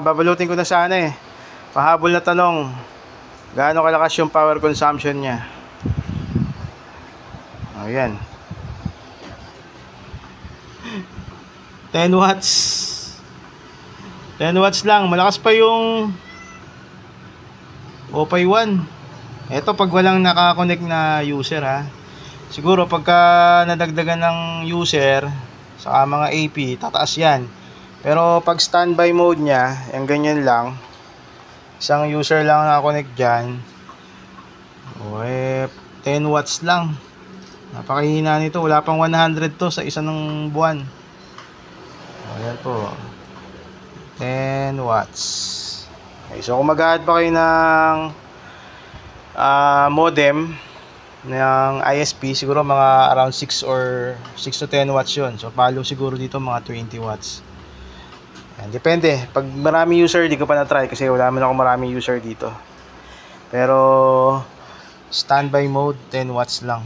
Babalutin ko na sana eh. Pahabol na tanong. Gaano kalakas yung power consumption niya? Ayan. 10 watts. 10 watts lang. Malakas pa yung Opay 1. Ito pag walang nakakonect na user ha. Siguro pagka nadagdagan ng user sa mga AP, tataas yan. Pero pag standby mode niya, yung ganyan lang, isang user lang nakakonect dyan, 10 watts lang. Napakahina nito. Wala pang 100 to sa isa ng buwan. Ayan po, 10 watts. Okay, so kung mag-add pa kayo ng modem ng ISP, siguro mga around 6 or 6 to 10 watts yun. So palo siguro dito mga 20 watts. Ayan, depende. Pag marami user, di ko pa na-try kasi wala man ako maraming user dito. Pero standby mode 10 watts lang.